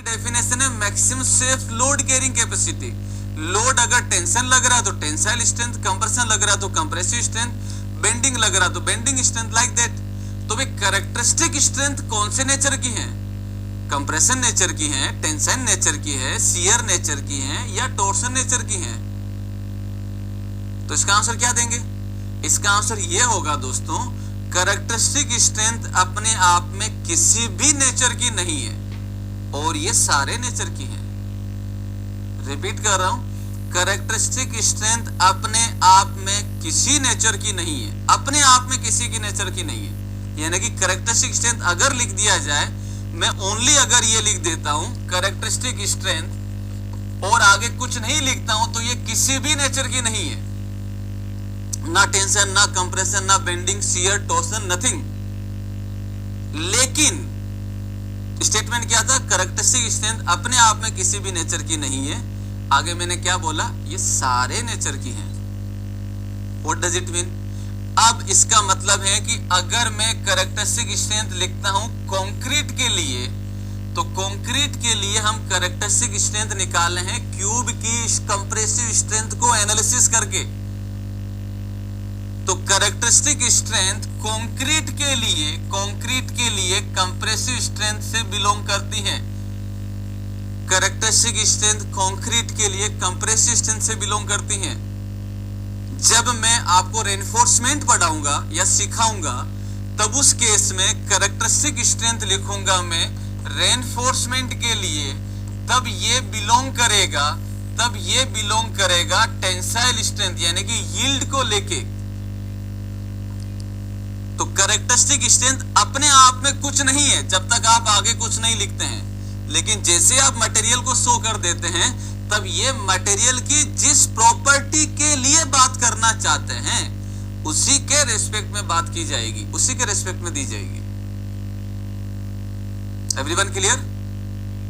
Definition है maximum safe load carrying capacity. Load अगर tension लग रहा है तो टेंसाइल स्ट्रेंथ, कंप्रेशन लग रहा है तो कंप्रेसिव स्ट्रेंथ, बेंडिंग लग रहा है तो बेंडिंग स्ट्रेंथ, लाइक दैट। तो भाई कैरेक्टरिस्टिक स्ट्रेंथ कौन से नेचर की है? कंप्रेशन नेचर की है, टेंशन नेचर की है, शियर नेचर की है, या टॉर्सन नेचर की है? तो इसका आंसर क्या देंगे? इसका आंसर ये होगा दोस्तों, कैरेक्टरिस्टिक स्ट्रेंथ अपने आप में किसी भी नेचर की नहीं है और ये सारे नेचर की है। रिपीट कर रहा हूं, कैरेक्टरिस्टिक स्ट्रेंथ अपने आप में किसी नेचर की नहीं है, अपने आप में किसी की नेचर की नहीं है। यानी कि कैरेक्टरिस्टिक स्ट्रेंथ अगर लिख दिया जाए, मैं ओनली अगर ये लिख देता हूं कैरेक्टरिस्टिक स्ट्रेंथ और आगे कुछ नहीं लिखता हूं, तो ये किसी भी नेचर की नहीं है, ना टेंशन, ना कंप्रेशन, ना बेंडिंग, शियर, टॉर्सन, नथिंग। लेकिन स्टेटमेंट क्या था? कैरेक्टरिस्टिक स्ट्रेंथ अपने आप में किसी भी नेचर की नहीं है। आगे मैंने क्या बोला? ये सारे नेचर की हैं। What does it mean? अब इसका मतलब है कि अगर मैं कैरेक्टरिस्टिक स्ट्रेंथ लिखता हूं कंक्रीट के लिए, तो कंक्रीट के लिए हम कैरेक्टरिस्टिक स्ट्रेंथ निकालने हैं क्यूब की कंप्रेसिव स्ट्रेंथ को एनालिसिस करके। तो कैरेक्टरिस्टिक स्ट्रेंथ कंक्रीट के लिए कंप्रेसिव स्ट्रेंथ से बिलोंग करती है। कैरेक्टरिस्टिक स्ट्रेंथ कंक्रीट के लिए कंप्रेसिव स्ट्रेंथ से बिलोंग करती हैं। जब मैं आपको रेनफोर्समेंट पढ़ाऊंगा या सिखाऊंगा, तब उस केस में कैरेक्टरिस्टिक स्ट्रेंथ लिखूंगा मैं रेनफोर्समेंट के लिए, तब ये बिलोंग करेगा टेंसाइल स्ट्रेंथ यानी कि यील्ड को लेके। तो कैरेक्टरिस्टिक स्ट्रेंथ अपने आप में कुछ नहीं है जब तक आप आगे कुछ नहीं लिखते हैं, लेकिन जैसे आप मटेरियल को शो कर देते हैं, तब ये मटेरियल की जिस प्रॉपर्टी के लिए बात करना चाहते हैं उसी के रेस्पेक्ट में बात की जाएगी, उसी के रेस्पेक्ट में दी जाएगी। Everyone clear?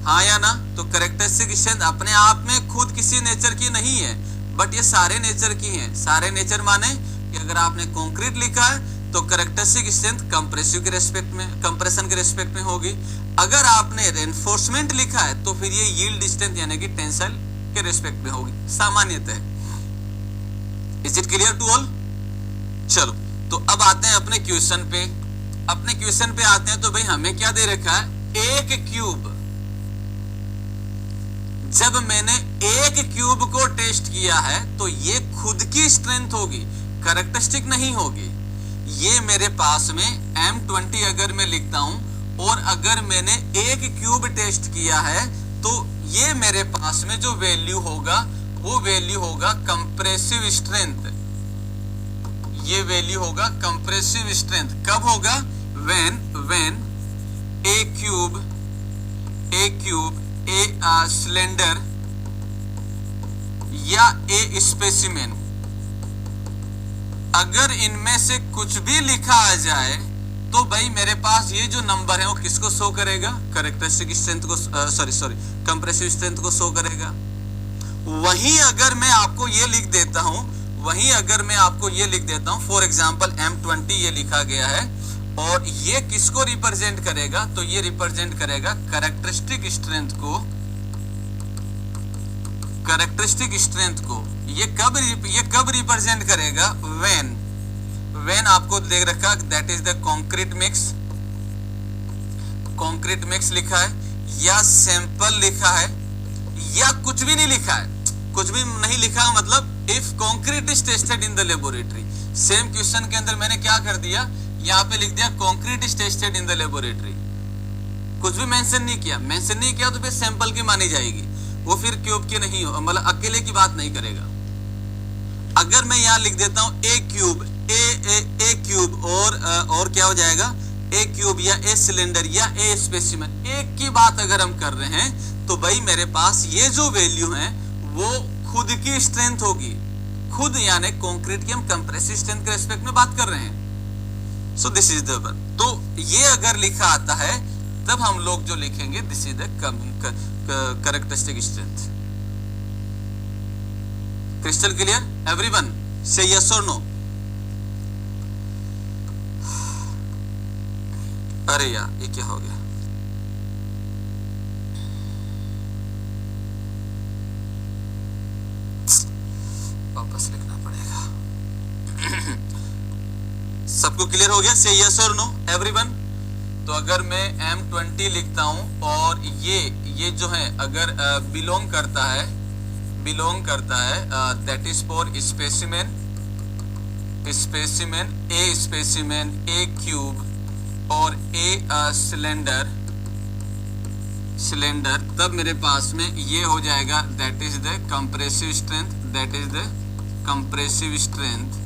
हाँ या ना? तो कैरेक्टरिस्टिक स्ट्रेंथ अपने आप में खुद किसी नेचर की नहीं है, बट ये सारे नेचर की हैं। सारे नेचर माने कि अगर आपने कंक्रीट लिखा है तो कैरेक्टरिस्टिक स्ट्रेंथ कंप्रेसिव के रेस्पेक्ट में, कंप्रेशन के रेस्पेक्ट में होगी। अगर आपने रेनफोर्समेंट लिखा है तो फिर ये यील्ड स्ट्रेंथ यानी कि टेंसाइल के रेस्पेक्ट में होगी, सामान्यतः। Is it clear to all? चलो, तो अब आते हैं अपने क्वेश्चन पे। अपने क्वेश्चन पे आते हैं तो भाई हमें क्या दे रखा है? एक क्यूब। जब मैंने एक क्यूब को टेस्ट किया है तो ये खुद की स्ट्रेंथ होगी, कैरेक्टरिस्टिक नहीं होगी। ये मेरे पास में M20 अगर मैं लिखता हूं और अगर मैंने एक क्यूब टेस्ट किया है तो ये मेरे पास में जो वैल्यू होगा वो वैल्यू होगा कंप्रेसिव स्ट्रेंथ। ये वैल्यू होगा कंप्रेसिव स्ट्रेंथ। कब होगा? when a cube, a cylinder या a स्पेसिमेन, अगर इनमें से कुछ भी लिखा आ जाए तो भाई मेरे पास ये जो नंबर है वो किसको शो करेगा? कैरेक्टरिस्टिक स्ट्रेंथ को, कंप्रेसिव स्ट्रेंथ को शो करेगा। वहीं अगर मैं आपको ये लिख देता हूं, फॉर एग्जांपल M20 ये लिखा गया है और ये किसको रिप्रेजेंट करेगा? तो ये रिप्रेजेंट करेगा कैरेक्टरिस्टिक स्ट्रेंथ को। ये कब रिप्रेजेंट करेगा? when आपको दे रखा that is the concrete mix लिखा है या सैंपल लिखा है या कुछ भी नहीं लिखा है। कुछ भी नहीं लिखा मतलब if concrete is tested in the laboratory. Same question के अंदर मैंने क्या कर दिया? यहाँ पे लिख दिया concrete is tested in the laboratory. कुछ भी मेंशन नहीं किया तो फिर सैंपल की मानी जाएगी, वो फिर क्यूब की नहीं हो, मतलब अकेले की बात नहीं करेगा। अगर मैं यहाँ लिख देता हूं ए क्यूब और क्या हो जाएगा? ए क्यूब या ए सिलेंडर या ए स्पेसिमेन, एक की बात अगर हम कर रहे हैं तो भाई मेरे पास ये जो वैल्यू है वो खुद की स्ट्रेंथ होगी। खुद यानी कंक्रीट की हम कंप्रेसिव स्ट्रेंथ के रेस्पेक्ट में बात कर रहे हैं। सो दिस इज द वन। तो ये अगर लिखा आता है तब हम लोग जो लिखेंगे this is the characteristic strength. Crystal clear? Everyone से यस और नो? अरे यार ये क्या हो गया? सबको क्लियर हो गया? से यस और नो एवरीवन। तो अगर मैं M20 लिखता हूं और ये जो है अगर बिलोंग करता है that is for specimen A specimen, A cube और ए सिलेंडर, तब मेरे पास में ये हो जाएगा that is the compressive strength.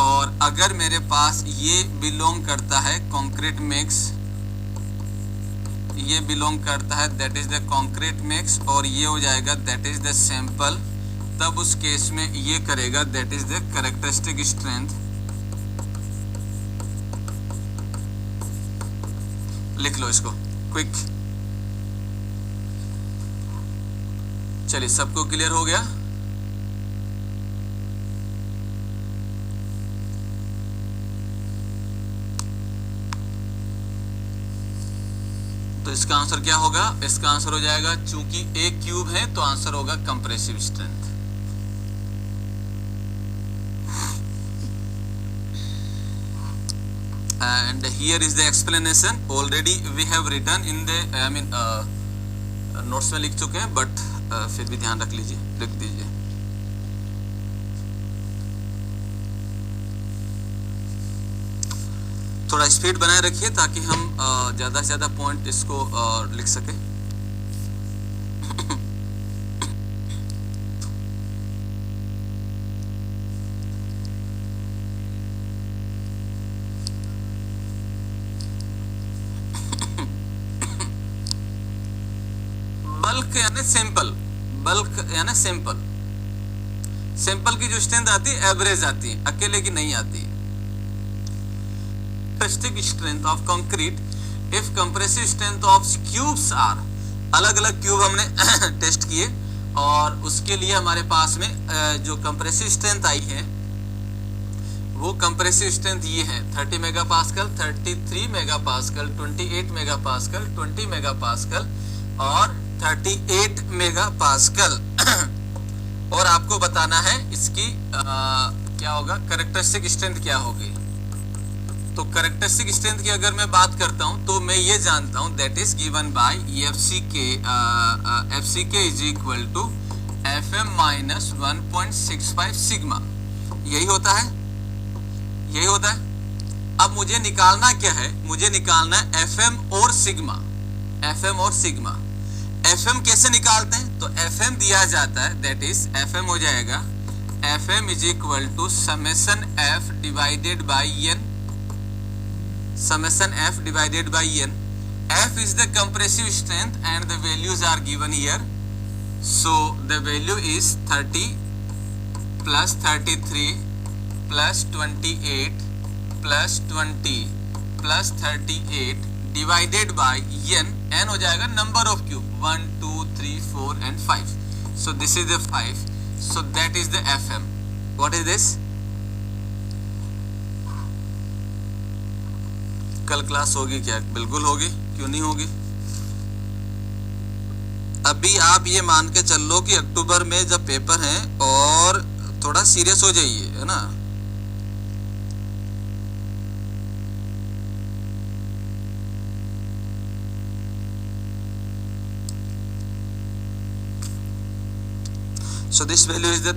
और अगर मेरे पास ये बिलोंग करता है कंक्रीट मिक्स, ये बिलोंग करता है that is the concrete mix, और ये हो जाएगा दैट इज द सैंपल, तब उस केस में ये करेगा that is the characteristic strength. लिख लो इसको क्विक। चलिए सबको क्लियर हो गया? तो इसका आंसर क्या होगा? इसका आंसर हो जाएगा, चूंकि ए क्यूब है तो आंसर होगा compressive strength. And here is the explanation, already we have written in the notes में लिख चुके हैं, बट फिर भी ध्यान रख लीजिए, लिख दीजिए। थोड़ा स्पीड बनाए रखिए ताकि हम ज़्यादा से ज़्यादा पॉइंट इसको लिख सकें। बल्क यानी सिंपल की जो स्ट्रेंथ आती है एवरेज आती है, अकेले की नहीं आती। Characteristic strength of concrete if compressive strength of cubes are, अलग अलग क्यूब हमने टेस्ट किए और उसके लिए हमारे पास में जो कंप्रेसिव स्ट्रेंथ आई है वो कंप्रेसिव स्ट्रेंथ ये है 30 मेगापास्कल, 33 मेगापास्कल, 28 मेगापास्कल, 20 मेगापास्कल और 38 मेगापास्कल। और आपको बताना है इसकी क्या होगा, कैरेक्टरिस्टिक स्ट्रेंथ क्या होगी। तो कैरेक्टरिस्टिक स्ट्रेंथ की अगर मैं बात करता हूं तो मैं ये जानता हूं that is given by FCK is equal to FM minus 1.65 sigma. यही होता है। अब मुझे निकालना क्या है, मुझे निकालना है FM और सिग्मा। FM कैसे निकालते हैं? तो FM दिया जाता है दैट इज FM हो जाएगा FM is equal to summation F divided by N, summation F divided by N. F is the compressive strength and the values are given here. So the value is 30 plus 33 plus 28 plus 20 plus 38 divided by N. N हो जाएगा number of cube 1, 2, 3, 4 and 5. So this is the 5. So that is the FM. What is this? कल class होगी क्या? बिल्कुल होगी, क्यों नहीं होगी। अभी आप ये मान के चल लो कि अक्टूबर में जब पेपर है और थोड़ा सीरियस हो जाइए, है ना। So this value is the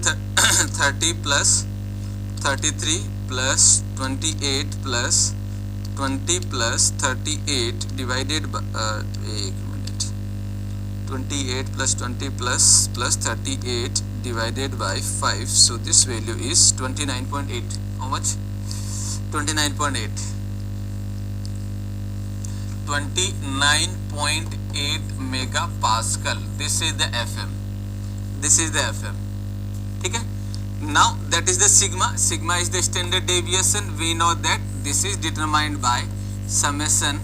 30 plus 33 plus 28 plus 20 plus 38 divided by 28 plus 20 plus 38 divided by 5. So this value is 29.8. How much? 29.8. 29.8 megapascal. This is the FM. ठीक है। Now that is the sigma. Sigma is the standard deviation. We know that this is determined by summation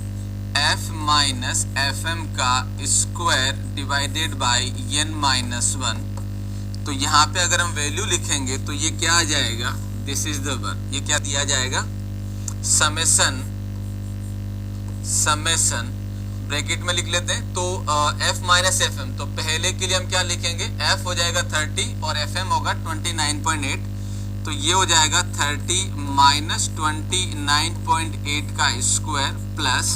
F minus FM का square divided by N minus 1। तो यहाँ पे अगर हम value लिखेंगे तो ये क्या आ जाएगा, दिस इज द वन, ये क्या दिया जाएगा, समेशन ब्रैकेट में लिख लेते हैं। तो F माइनस FM, तो पहले के लिए हम क्या लिखेंगे, F हो जाएगा 30 और FM होगा 29.8। तो तो ये हो जाएगा 30 माइनस 29.8 का स्क्वायर प्लस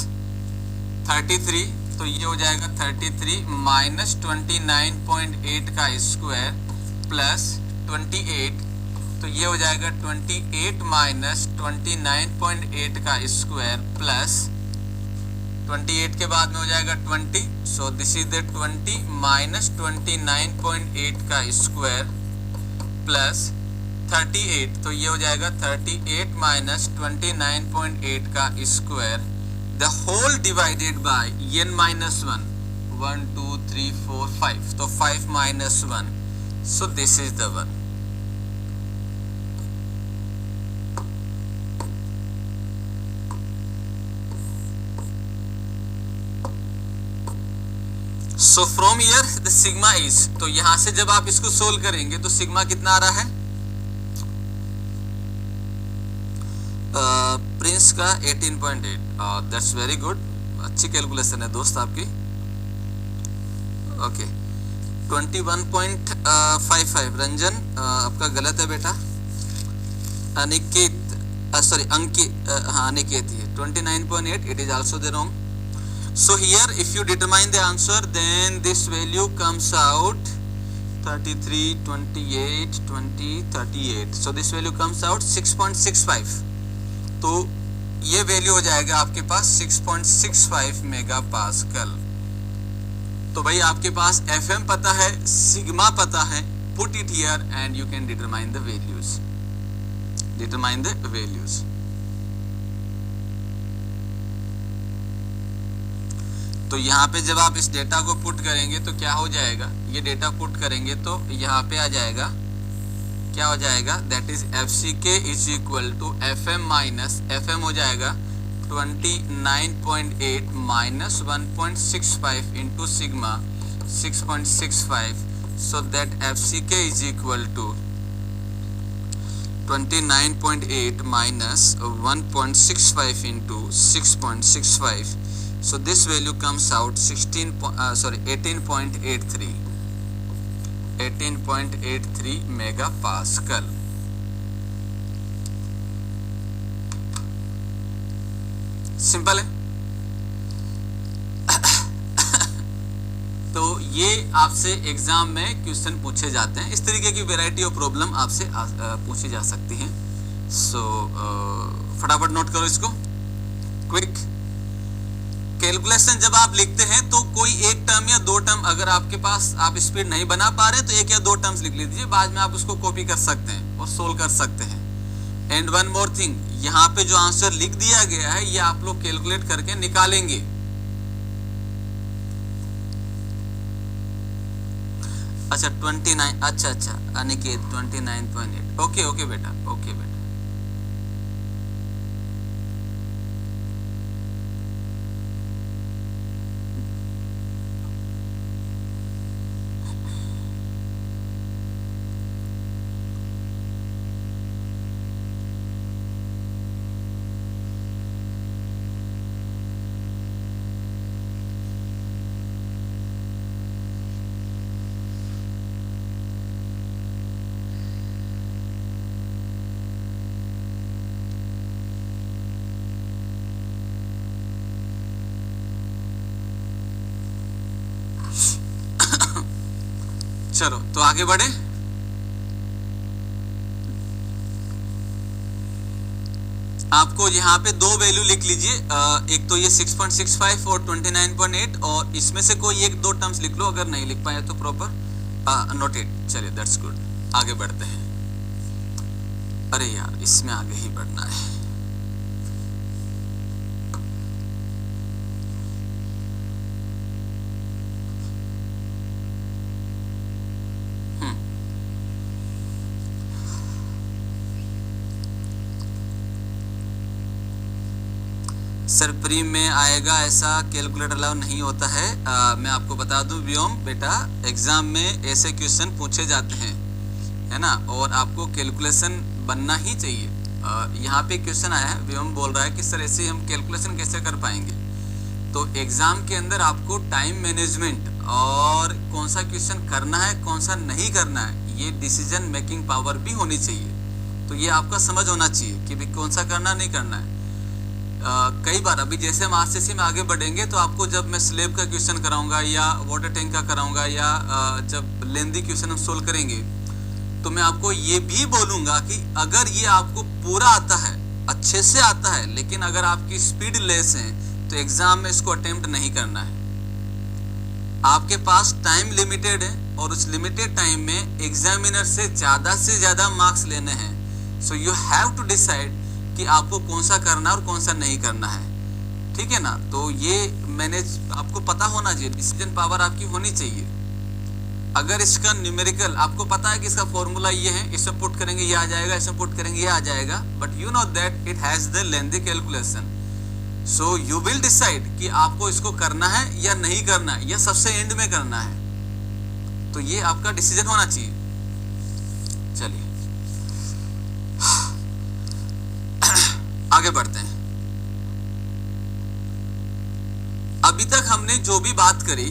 33, तो ये हो जाएगा 33 माइनस 29.8 का स्क्वायर प्लस 28, तो ये हो जाएगा 28 माइनस 29.8 का स्क्वायर प्लस 28 के बाद में हो जाएगा 20, सो दिस इज द 20 माइनस 29.8 का स्क्वायर प्लस 38, तो ये हो जाएगा 38 माइनस 29.8 का square, the whole divided by n minus 1, 1 2 3 4 5, तो 5 minus 1, so this is the one. So from here the sigma is, तो यहां से जब आप इसको सोल्व करेंगे तो सिग्मा कितना आ रहा है प्रिंस का 18.8, दैट्स वेरी गुड, अच्छी कैलकुलेशन है दोस्त आपकी। ओके 21.55, रंजन आपका गलत है बेटा, अनिकेत सॉरी अंकित, हाँ अनिकेत ही 29.8, it is also the wrong. So here if you determine the answer then this value comes out 33, 28, 20, 38. So this value comes out 6.65. तो ये वैल्यू हो जाएगा आपके पास 6.65 मेगा पास्कल। तो भाई आपके पास FM पता है, सिग्मा पता है, put it here and you can determine the values. Determine the values. तो यहाँ पे जब आप इस डेटा को पुट करेंगे तो क्या हो जाएगा, ये डेटा पुट करेंगे तो यहाँ पे आ जाएगा, क्या हो जाएगा, that is FCK is equal to FM minus, FM हो जाएगा 29.8 minus 1.65 into sigma 6.65, so that FCK is equal to 29.8 minus 1.65 into 6.65, so this value comes out 18.83 megapascal. Simple है। तो ये आपसे एग्जाम में क्वेश्चन पूछे जाते हैं, इस तरीके की वैरायटी ऑफ प्रॉब्लम आपसे पूछी जा सकती हैं। सो फटाफट नोट करो इसको, क्विक। कैलकुलेशन जब आप लिखते हैं तो कोई एक टर्म या दो टर्म अगर आपके पास आप स्पीड नहीं बना पा रहे तो एक या दो टर्म्स लिख लीजिए, बाद में आप उसको कॉपी कर सकते हैं और सोल्व कर सकते हैं। एंड वन मोर थिंग, यहाँ पे जो आंसर लिख दिया गया है ये आप लोग कैलकुलेट करके निकालेंगे। अच्छा 29, अच्छा अनिकेत 29.8, ओके बेटा, ओके बेटा। चलो तो आगे बढ़े। आपको यहाँ पे दो वैल्यू लिख लीजिए, एक तो ये 6.65 और 29.8, और इसमें से कोई एक दो टर्म्स लिख लो, अगर नहीं लिख पाए तो प्रॉपर नोटेड। चलिए दैट्स गुड, आगे बढ़ते हैं। अरे यार इसमें आगे ही बढ़ना है। सर प्री में आएगा, ऐसा कैलकुलेटर अलाउ नहीं होता है। मैं आपको बता दूं व्योम बेटा, एग्जाम में ऐसे क्वेश्चन पूछे जाते हैं, है ना, और आपको कैलकुलेशन बनना ही चाहिए। यहाँ पे क्वेश्चन आया है, व्योम बोल रहा है कि सर ऐसे हम कैलकुलेशन कैसे कर पाएंगे। तो एग्जाम के अंदर आपको टाइम मैनेजमेंट और कौन सा क्वेश्चन करना है कौन सा नहीं करना है, ये डिसीजन मेकिंग पावर भी होनी चाहिए। तो ये आपका समझ होना चाहिए कि भाई कौन सा करना नहीं करना है। कई बार अभी जैसे हम आरसीसी में आगे बढ़ेंगे तो आपको जब मैं स्लेब का क्वेश्चन कराऊंगा या वाटर टैंक का कराऊंगा या जब लेंदी क्वेश्चन हम सोल्व करेंगे तो मैं आपको ये भी बोलूंगा कि अगर ये आपको पूरा आता है, अच्छे से आता है, लेकिन अगर आपकी स्पीड लेस है तो एग्जाम में इसको अटेम्प्ट नहीं करना है। आपके पास टाइम लिमिटेड है और उस लिमिटेड टाइम में एग्जामिनर से ज्यादा मार्क्स लेने हैं। So you have to decide कि आपको कौन सा करना है और कौन सा नहीं करना है, ठीक है ना। तो ये मैंने आपको पता होना चाहिए, डिसीजन पावर आपकी होनी चाहिए। अगर इसका न्यूमेरिकल आपको पता है कि इसका फॉर्मूला ये है, इसमें पुट करेंगे ये आ जाएगा, इसमें पुट करेंगे ये आ जाएगा, but you know that it has the lengthy calculation. So you will decide कि आपको इसको करना है या नहीं करना है या सबसे एंड में करना है। तो ये आपका डिसीजन होना चाहिए। चलिए आगे बढ़ते हैं। अभी तक हमने जो भी बात करी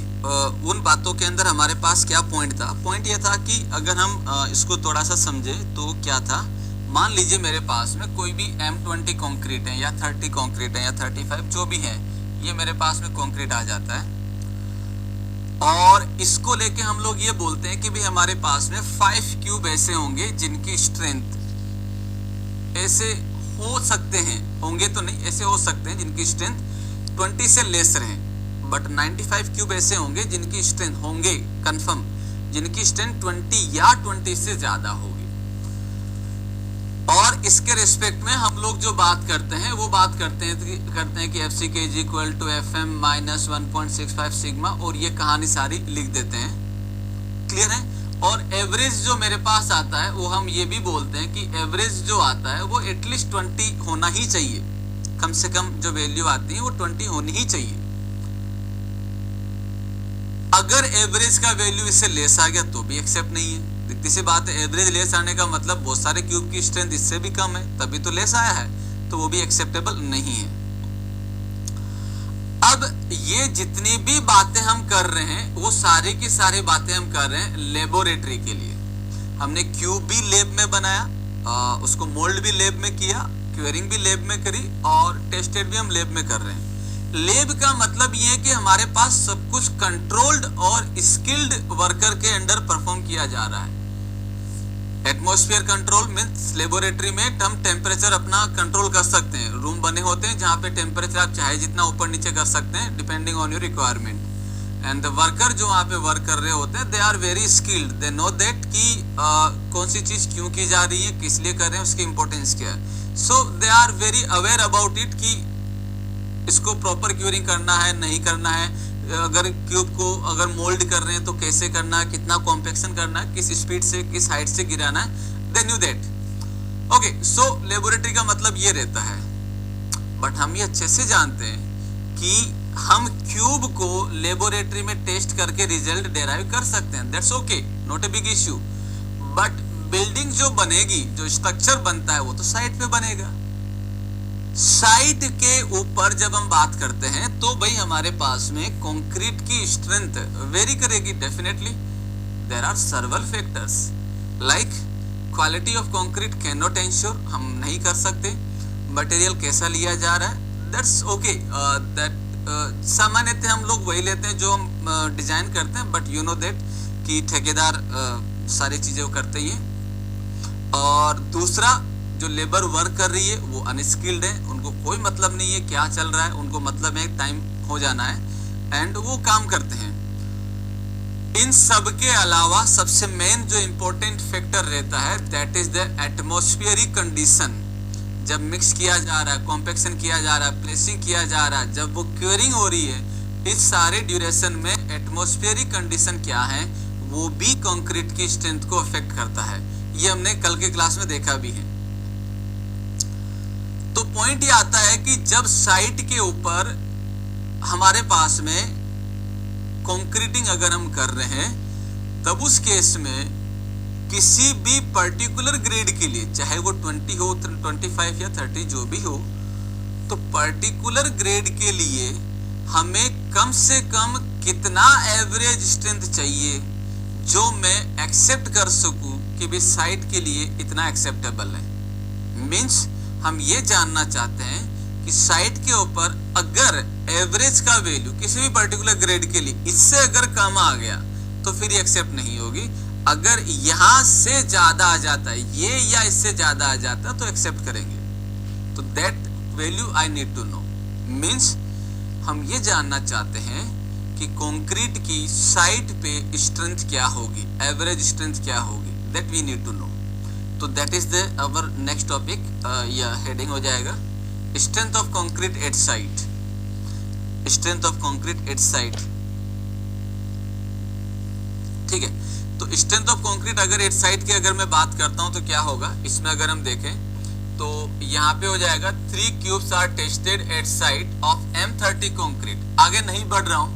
उन बातों के अंदर हमारे पास क्या पॉइंट था। पॉइंट यह था कि अगर हम इसको थोड़ा सा समझे तो क्या था, मान लीजिए मेरे पास में कोई भी M20 कंक्रीट है या 30 कंक्रीट है या 35 जो भी है, ये मेरे पास में कंक्रीट आ जाता है और इसको लेके हम लोग ये बोलते हैं कि भी हमारे पास में 5 क्यूब ऐसे होंगे जिनकी स्ट्रेंथ ऐसे हो सकते हैं, होंगे तो नहीं, ऐसे हो सकते हैं जिनकी स्ट्रेंथ 20 से लेस रहे, बट 95 क्यूब ऐसे होंगे जिनकी स्ट्रेंथ होंगे कंफर्म, जिनकी स्ट्रेंथ 20 या 20 से ज्यादा होगी। और इसके रिस्पेक्ट में हम लोग जो बात करते हैं वो बात करते हैं कि FCK is equal to FM minus 1.65 sigma, और ये कहानी सारी लिख देते हैं। क्लियर है। और एवरेज जो मेरे पास आता है वो हम ये भी बोलते हैं कि एवरेज जो आता है वो एटलीस्ट 20 होना ही चाहिए, कम से कम जो वैल्यू आती है वो 20 होनी ही चाहिए। अगर एवरेज का वैल्यू इससे लेस आ गया तो भी एक्सेप्ट नहीं है। दिखती सी बात है, एवरेज लेस आने का मतलब बहुत सारे क्यूब की स्ट्रेंथ इससे भी कम है तभी तो लेस आया है, तो वो भी एक्सेप्टेबल नहीं है। अब ये जितनी भी बातें हम कर रहे हैं वो सारी की सारी बातें हम कर रहे हैं लेबोरेटरी के लिए। हमने क्यूब भी लैब में बनाया, उसको मोल्ड भी लैब में किया, क्यूरिंग भी लैब में करी और टेस्टेड भी हम लैब में कर रहे हैं। लैब का मतलब ये है कि हमारे पास सब कुछ कंट्रोल्ड और स्किल्ड वर्कर के अंडर परफॉर्म किया जा रहा है। एटमॉस्फेयर कंट्रोल मींस लेबोरेटरी में हम टेम्परेचर अपना कंट्रोल कर सकते हैं। रूम बने होते हैं जहाँ पे टेम्परेचर आप चाहे जितना ऊपर नीचे कर सकते हैं depending on your requirement. And the worker जो वहाँ पे वर्क कर रहे होते हैं they are very skilled, they know that कि कौन सी चीज क्यों की जा रही है, किस लिए कर रहे हैं, उसकी इंपॉर्टेंस क्या है। So they are very aware about it कि इसको प्रॉपर क्यूरिंग करना है नहीं करना है, अगर क्यूब को अगर मोल्ड कर रहे हैं तो कैसे करना है, कितना कॉम्पैक्शन करना है, किस स्पीड से किस हाइट से गिराना है, they knew that. Okay, so laboratory का मतलब ये रहता है। बट हम ये अच्छे से जानते हैं कि हम क्यूब को लेबोरेटरी में टेस्ट करके रिजल्ट डेराइव कर सकते हैं, that's okay, not a big issue. But building जो बनेगी, जो स्ट्रक्चर बनता है वो तो साइट पे बनेगा। साइट के ऊपर जब हम बात करते हैं तो भाई हमारे पास में कंक्रीट की स्ट्रेंथ वेरी करेगी definitely. There are several factors like quality of concrete can not ensure, हम नहीं कर सकते। मटेरियल कैसा लिया जा रहा है, दैट्स ओके, दैट सामान्यतः हम लोग वही लेते हैं जो हम डिजाइन करते हैं, बट यू नो दैट कि ठेकेदार सारी चीजें करते ही हैं। और दूसरा, जो लेबर वर्क कर रही है वो अनस्किल्ड है, उनको कोई मतलब नहीं है क्या चल रहा है, उनको मतलब है टाइम हो जाना है एंड वो काम करते हैं। इन सब के अलावा सबसे मेन जो इंपॉर्टेंट फैक्टर रहता है that is the atmospheric condition. जब मिक्स किया जा रहा है, कॉम्पैक्शन किया जा रहा है, प्लेसिंग किया जा रहा है, जब वो क्यूरिंग हो रही है, इस सारे ड्यूरेशन में एटमॉस्फेरिक कंडीशन क्या है वो भी कंक्रीट की स्ट्रेंथ को अफेक्ट करता है। ये हमने कल के क्लास में देखा भी है। तो पॉइंट ये आता है कि जब साइट के ऊपर हमारे पास में कंक्रीटिंग अगर हम कर रहे हैं तब उस केस में किसी भी पर्टिकुलर ग्रेड के लिए, चाहे वो 20 हो, 25 या 30 जो भी हो, तो पर्टिकुलर ग्रेड के लिए हमें कम से कम कितना एवरेज स्ट्रेंथ चाहिए जो मैं एक्सेप्ट कर सकूं कि भी साइट के लिए इतना एक्सेप्टेबल है। मीन्स हम ये जानना चाहते हैं कि साइट के ऊपर अगर एवरेज का वैल्यू किसी भी पर्टिकुलर ग्रेड के लिए इससे अगर कम आ गया तो फिर ये एक्सेप्ट नहीं होगी। अगर यहां से ज्यादा आ जाता है ये या इससे ज्यादा आ जाता है तो एक्सेप्ट करेंगे। तो that value I need to know. Means हम ये जानना चाहते हैं कि कंक्रीट की साइट पे स्ट्रेंथ क्या होगी, एवरेज स्ट्रेंथ क्या होगी, that we need to know. तो that is the our next topic, या हेडिंग हो जाएगा strength of concrete at site. Strength of concrete at site, ठीक है। तो स्ट्रेंथ ऑफ कंक्रीट अगर एट साइट की अगर मैं बात करता हूं तो क्या होगा, इसमें अगर हम देखें तो यहाँ पे हो जाएगा 3 cubes are tested at site of M30 concrete. आगे नहीं बढ़ रहा हूं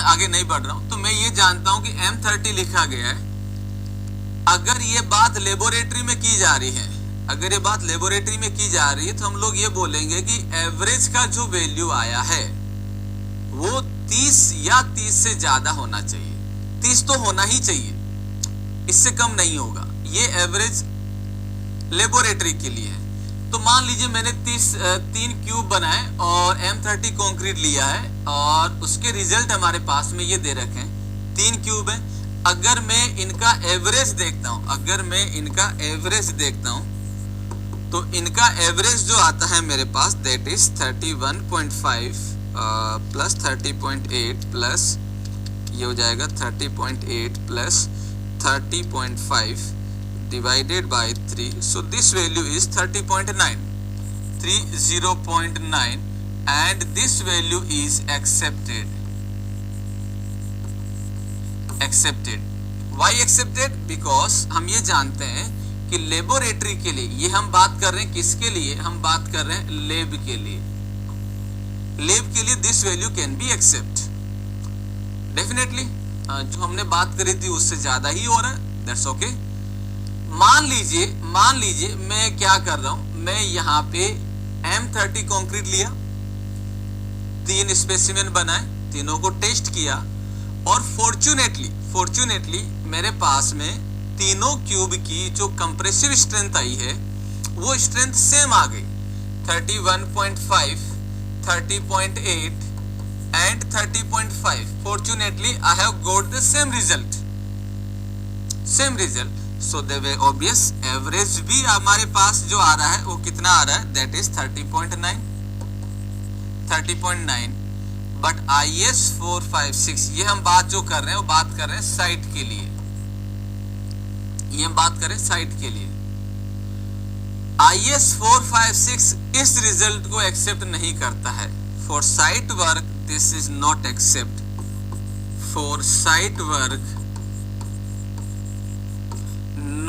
आगे नहीं बढ़ रहा हूं। तो मैं ये जानता हूं कि M30 लिखा गया है। अगर ये बात लेबोरेटरी में की जा रही है, अगर ये बात लेबोरेटरी में की जा रही है तो हम लोग ये बोलेंगे कि एवरेज का जो वैल्यू आया है वो 30 या 30 से ज्यादा होना चाहिए। 30 तो होना ही चाहिए, इससे कम नहीं होगा। ये एवरेज लेबोरेटरी के लिए है। तो मान लीजिए मैंने 3 क्यूब बनाए और M30 कंक्रीट लिया है और उसके रिजल्ट हमारे पास में ये दे रखे हैं, 3 क्यूब है। अगर मैं इनका एवरेज देखता हूं, अगर मैं इनका एवरेज देखता हूं तो इनका एवरेज जो आता है मेरे पास दैट इज 31.5 प्लस 30.8 प्लस ये हो जाएगा 30.8 plus 30.5 divided by 3, so this value is 30.9 and this value is accepted. Why accepted? Because हम ये जानते हैं कि लेबोरेटरी के लिए, ये हम बात कर रहे हैं किसके लिए, हम बात कर रहे हैं लेब के लिए। लेब के लिए this value can be accept definitely. जो हमने बात करी थी उससे ज्यादा ही हो रहा है, दैट्स ओके। मान लीजिए मैं क्या कर रहा हूं, मैं यहाँ पे M30 कंक्रीट लिया, 3 स्पेसिमेन बनाए, तीनों को टेस्ट किया और फॉर्चुनेटली मेरे पास में तीनों क्यूब की जो कंप्रेसिव स्ट्रेंथ आई है वो स्ट्रेंथ सेम आ गई, 31.5, 30.8 and 30.5। Fortunately I have got the same result. So the way obvious average भी हमारे पास जो आ रहा है वो कितना आ रहा है, दैट इज 30.9। बट IS 456 ये हम बात जो कर रहे हैं वो बात कर रहे हैं साइट के लिए, ये हम बात करें साइट के लिए। IS 456 इस रिजल्ट को एक्सेप्ट नहीं करता है। For site work this is not accept. For site work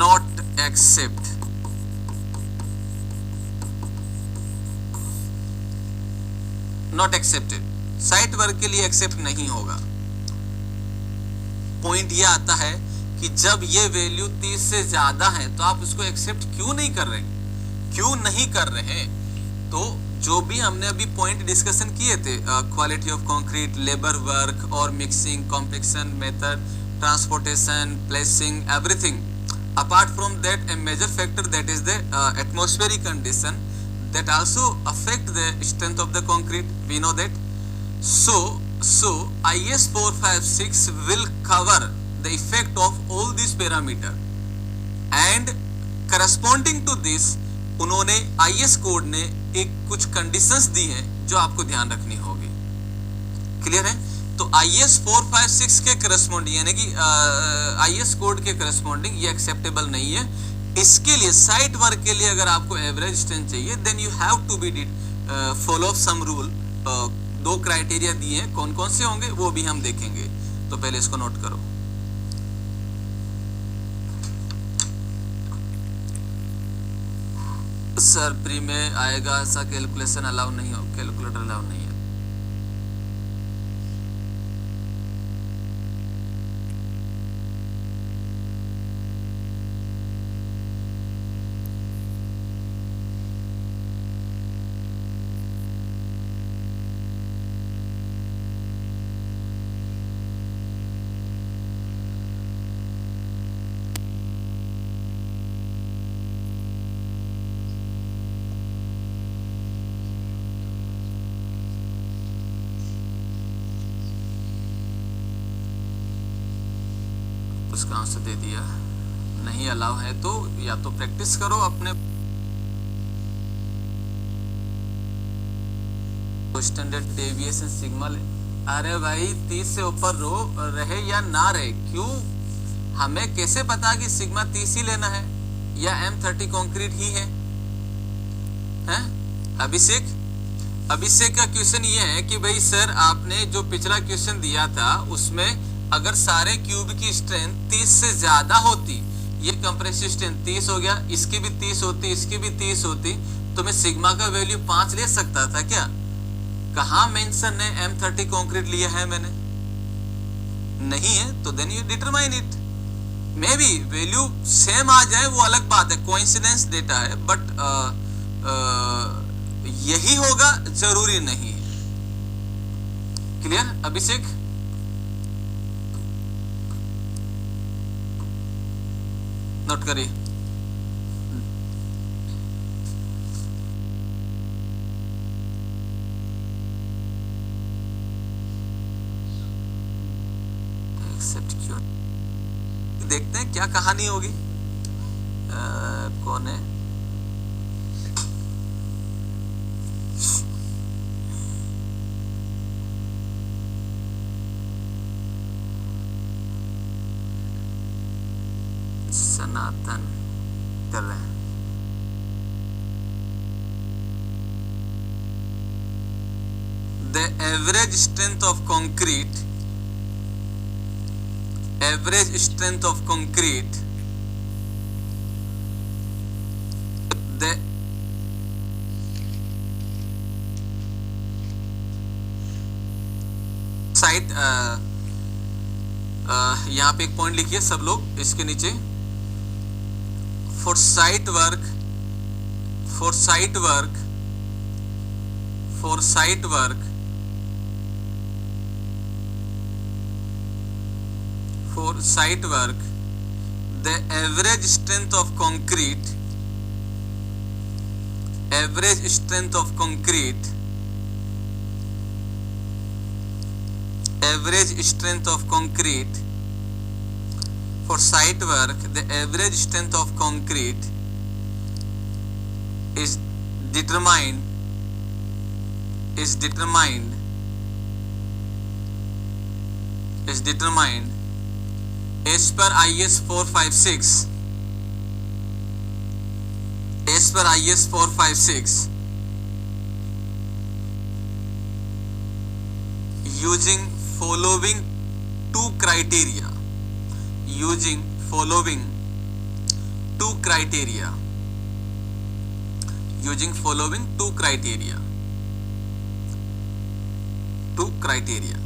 not accept। not accepted, site work के लिए एक्सेप्ट नहीं होगा। पॉइंट ये आता है कि जब ये वैल्यू 30 से ज्यादा है तो आप उसको एक्सेप्ट क्यों नहीं कर रहे? तो जो भी हमने अभी पॉइंट डिस्कशन किए थे, quality of concrete, labour work और mixing, compaction method, transportation, placing, everything. Apart from that, a major factor that is the atmospheric condition that also affect the strength of the concrete. We know that. So IS 456 will cover the effect of all these parameter and corresponding to this उन्होंने IS code ने एक कुछ conditions दी हैं जो आपको ध्यान रखनी होगी। क्लियर है? तो IS 456 के करस्पॉन्डिंग यानी कि IS कोड के करस्पॉन्डिंग ये एक्सेप्टेबल नहीं है। इसके लिए साइट वर्क के लिए अगर आपको एवरेज स्ट्रेंथ चाहिए then you have to be follow some rule. 2 criteria दिए हैं, कौन कौन से होंगे वो भी हम देखेंगे। तो पहले इसको नोट करो। सर प्री में आएगा ऐसा, कैलकुलेशन अलाउ नहीं हो, कैलकुलेटर अलाउ नहीं है। उसका आंसर दे दिया। नहीं अलाउ है तो या तो प्रैक्टिस करो अपने स्टैंडर्ड डेविएशन सिग्मा ले। अरे भाई 30 से ऊपर रहे या ना रहे, क्यों? हमें कैसे पता कि सिग्मा 30 ही लेना है या M30 कंक्रीट ही है? हैं? अभिषेक का क्वेश्चन ये है कि भाई सर आपने जो पिछला क्वेश्चन दिया था उसमें अगर सारे क्यूब की स्ट्रेंथ 30 से ज्यादा होती, ये कंप्रेसिव स्ट्रेंथ 30 हो गया, इसकी भी 30 होती, इसकी भी 30 होती, तो मैं सिग्मा का वैल्यू 5 ले सकता था क्या? कहाँ मेंशन है M30 कंक्रीट लिया है मैंने? नहीं है, तो then you determine it. Maybe value same आ जाए वो अलग बात है, कोइंसिडेंस डेटा है, बट यही होगा जरूरी नहीं है। क्लियर अभिषेक? नोट करिए। एक्सेप्ट क्यों? देखते हैं क्या कहानी होगी। कौन है? सनातन कर रहे हैं। The average strength of concrete, average strength of concrete, the site यहाँ पे एक पॉइंट लिखिए सब लोग इसके नीचे। For site work, for site work, for site work, for site work, the average strength of concrete, average strength of concrete, average strength of concrete, for site work, the average strength of concrete is determined as per IS 456, as per IS 456, using following two criteria, using following two criteria, using following two criteria, two criteria।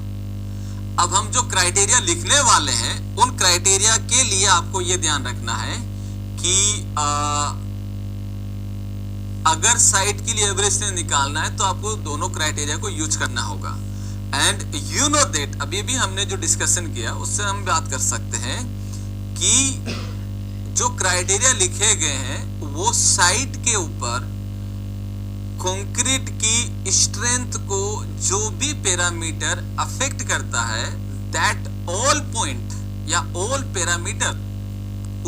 अब हम जो criteria लिखने वाले हैं उन criteria के लिए आपको यह ध्यान रखना है कि अगर साइट के लिए एवरेज स्ट्रेंथ निकालना है तो आपको दोनों क्राइटेरिया को यूज करना होगा। एंड यू नो दैट अभी भी हमने जो डिस्कशन किया उससे हम बात कर सकते हैं कि जो क्राइटेरिया लिखे गए हैं वो साइट के ऊपर कंक्रीट की स्ट्रेंथ को जो भी पैरामीटर अफेक्ट करता है दैट ऑल पॉइंट या ऑल पैरामीटर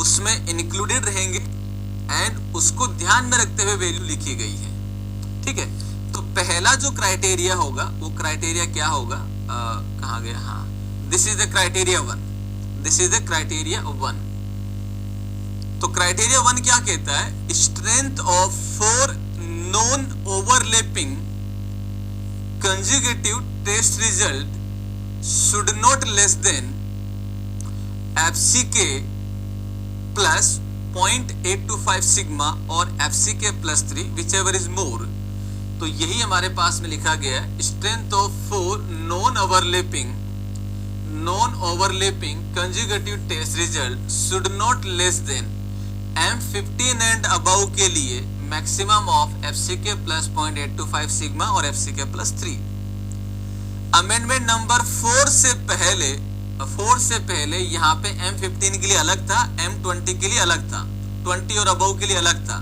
उसमें इंक्लूडेड रहेंगे एंड उसको ध्यान में रखते हुए वैल्यू लिखी गई है। ठीक है, तो पहला जो क्राइटेरिया होगा वो क्राइटेरिया क्या होगा? कहाँ गया? हाँ, this is the criteria 1, this is the criteria 1। तो क्राइटेरिया 1 क्या कहता है? Strength of 4 non overlapping conjugative test result should not less than FCK plus 0.825 sigma और FCK plus 3 whichever is more। तो यही हमारे पास में लिखा गया है, strength of 4 non overlapping conjugative test result should not less than M15 and above के लिए maximum of FCK plus 0.825 sigma और FCK प्लस 3। अमेंडमेंट नंबर 4 से पहले यहाँ पे M15 के लिए अलग था, M20 के लिए अलग था, 20 और अबव के लिए अलग था,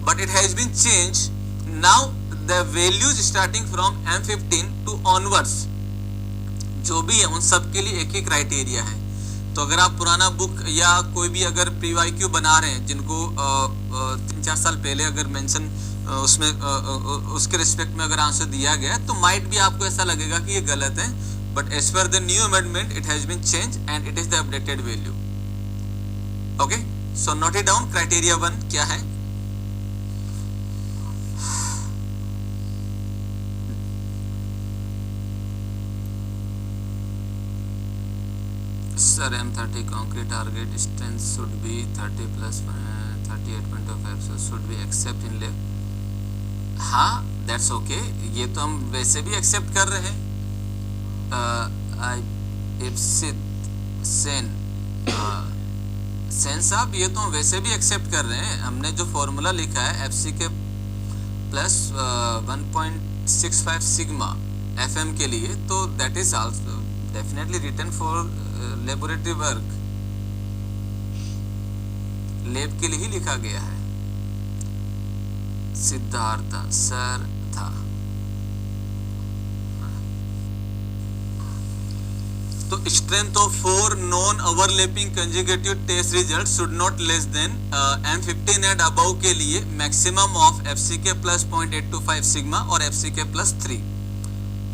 but it has been change now the values starting from M15 to onwards जो भी है उन सब के लिए एक ही क्राइटेरिया है। तो अगर आप पुराना बुक या कोई भी अगर PYQ बना रहे हैं जिनको 3-4 साल पहले अगर मेंशन उसमें उसके रिस्पेक्ट में अगर आंसर दिया गया तो माइट भी आपको ऐसा लगेगा कि ये गलत है, but as per the new amendment it has been change and it is the updated value. Okay, so note it down. Criteria 1 क्या है? Sir, M30 concrete target strength should be 30 plus 38.5, so should we accept in le? हाँ, that's okay, ये तो हम वैसे भी accept कर रहे हैं। सेन साहब, ये तो हम वैसे भी एक्सेप्ट कर रहे हैं। हमने जो फॉर्मूला लिखा है FC के प्लस 1.65 सिग्मा FM के लिए, तो that is also definitely written for laboratory work, lab के लिए ही लिखा गया है। सिद्धार्थ सर था। तो strength of 4 non overlapping conjugative test result should not less than M15 and above के लिए maximum of FCK plus 0.825 sigma और FCK प्लस 3।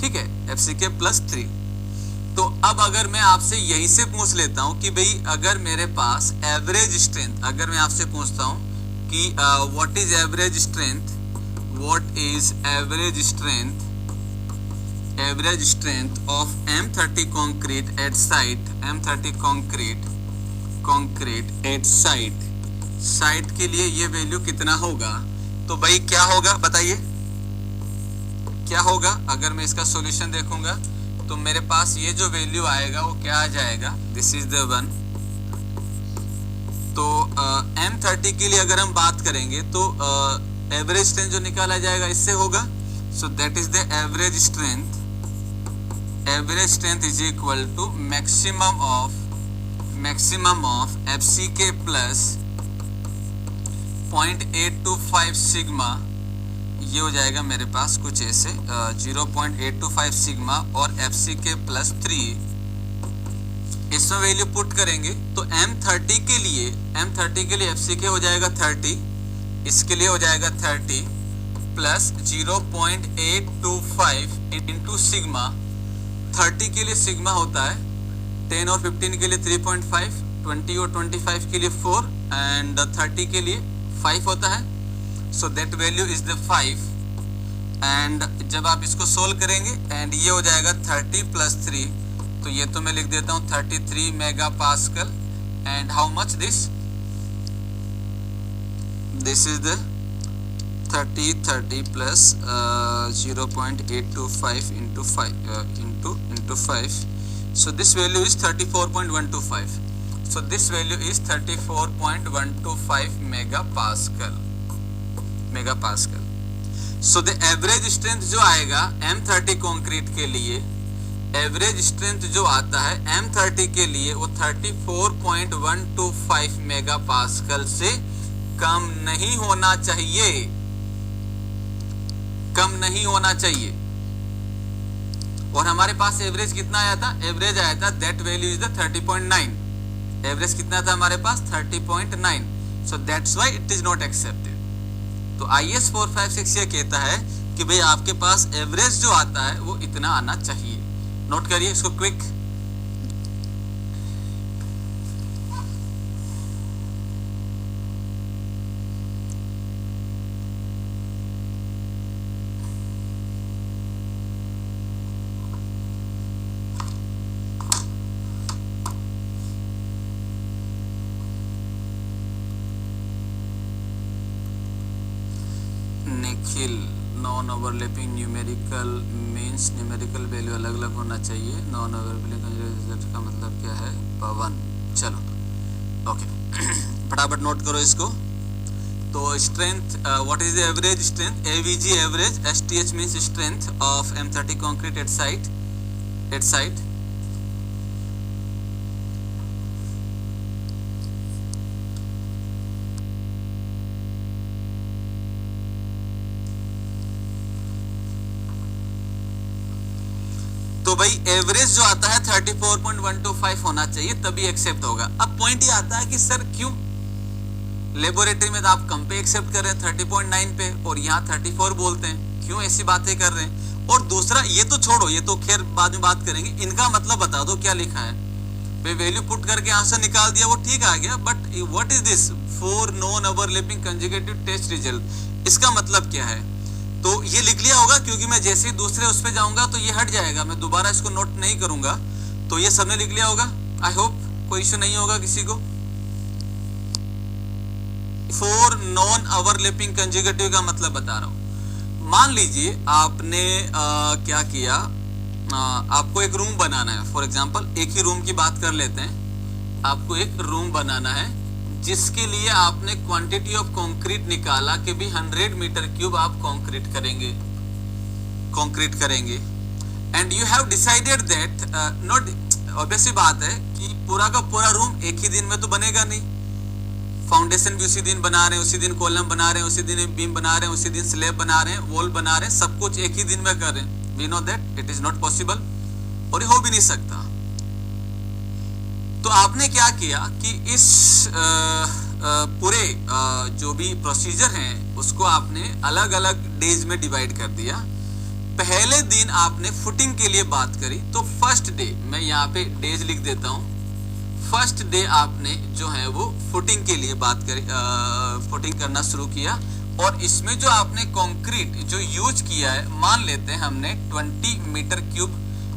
ठीक है, FCK प्लस 3। तो अब अगर मैं आपसे यहीं से पूछ लेता हूं कि भाई अगर मेरे पास एवरेज स्ट्रेंथ, अगर मैं आपसे पूछता हूं कि what is average strength, what is average strength of M30 concrete at site, M30 concrete at site के लिए ये वैल्यू कितना होगा? तो भाई क्या होगा बताइए, क्या होगा? अगर मैं इसका सॉल्यूशन देखूंगा तो मेरे पास ये जो वैल्यू आएगा वो क्या आ जाएगा? This is the one. तो M30 के लिए अगर हम बात करेंगे तो एवरेज स्ट्रेंथ जो निकाला जाएगा इससे होगा। So that is the average strength is equal to maximum of FCK plus 0.825 sigma. ये हो जाएगा मेरे पास कुछ ऐसे 0.825 सिग्मा और FCK प्लस 3। इसमें वैल्यू पुट करेंगे तो M30 के लिए FCK हो जाएगा 30, इसके लिए हो जाएगा 30 प्लस 0.825 इंटू सिग्मा। 30 के लिए सिग्मा होता है 10 और 15 के लिए 3.5, 20 और 25 के लिए 4 एंड 30 के लिए 5 होता है। So that value is the 5 and जब आप इसको सोल्व करेंगे एंड ये हो जाएगा 30 प्लस 3, तो ये तो मैं लिख देता हूँ 33 mega pascal and how much this is the 30 plus 0.825 into 5, so this value is 34.125, so this value is 34.125 megapascal। So the average strength जो आएगा M30 कंक्रीट के लिए, एवरेज स्ट्रेंथ जो आता है M30 के लिए वो 34.125 मेगापास्कल से कम नहीं होना चाहिए, और हमारे पास एवरेज कितना आया था? एवरेज आया था that value is the 30.9। Average कितना था हमारे पास? 30.9। So that's why it is not accepted. तो IS 456 ये कहता है कि भाई आपके पास एवरेज जो आता है वो इतना आना चाहिए। नोट करिए इसको quick. Nikhil, non overlapping numerical means numerical value अलग अलग होना चाहिए। नॉन ओवरलैपिंग रिजल्ट का मतलब क्या है? पवन। चलो ओके फटाफट नोट करो इसको। तो strength, what is the average strength? AVG average, STH means strength of M30 concrete at site. तो तो भाई एवरेज जो आता है 34.125 होना चाहिए, तभी एक्सेप्ट होगा। अब पॉइंट ये आता है कि सर क्यों लेबोरेटरी में तो आप कम पे एक्सेप्ट कर रहे हैं 30.9 पे, और यहाँ 34 बोलते हैं, क्यों ऐसी बातें कर रहे हैं? और दूसरा, ये तो छोड़ो, ये तो खैर बाद में बात करेंगे, इनका मतलब बता दो क्या लिखा है। वैल्यू पुट करके आंसर निकाल दिया, वो ठीक आ गया, but what is this 4 non overlapping conjugative test result, इसका मतलब क्या है? तो ये लिख लिया होगा, क्योंकि मैं जैसे ही दूसरे उस पे जाऊंगा तो ये हट जाएगा, मैं दोबारा इसको नोट नहीं करूंगा, तो ये सबने लिख लिया होगा। आई होप कोई इश्यू नहीं होगा किसी को। 4 नॉन ओवरलैपिंग कंजुगेटिव का मतलब बता रहा हूं। मान लीजिए आपने क्या किया, आपको एक रूम बनाना है, फॉर एग्जांपल एक ही रूम की बात कर लेते हैं। आपको एक रूम बनाना है जिसके लिए आपने क्वांटिटी ऑफ कंक्रीट निकाला कि भी 100 मीटर क्यूब आप कंक्रीट करेंगे and you have decided that, not obviously बात है कि पूरा का पूरा रूम एक ही दिन में तो बनेगा नहीं। फाउंडेशन भी उसी दिन बना रहे हैं, उसी दिन कॉलम बना रहे हैं, उसी दिन बीम बना रहे हैं, उसी दिन स्लैब बना रहे हैं, वॉल बना रहे हैं, सब कुछ एक ही दिन में कर रहे हैं। We know that it is not possible, और ये हो भी नहीं सकता। तो आपने क्या किया कि इस पूरे जो भी प्रोसीजर हैं उसको आपने अलग अलग डेज में डिवाइड कर दिया। पहले दिन आपने फुटिंग के लिए बात करी, तो फर्स्ट डे, मैं यहाँ पे डेज लिख देता हूँ, फर्स्ट डे आपने जो है वो फुटिंग के लिए बात करी, फुटिंग करना शुरू किया। और इसमें जो आपने कंक्रीट जो यूज किया है, मान लेते हैं हमने 20 मीटर क्यूब,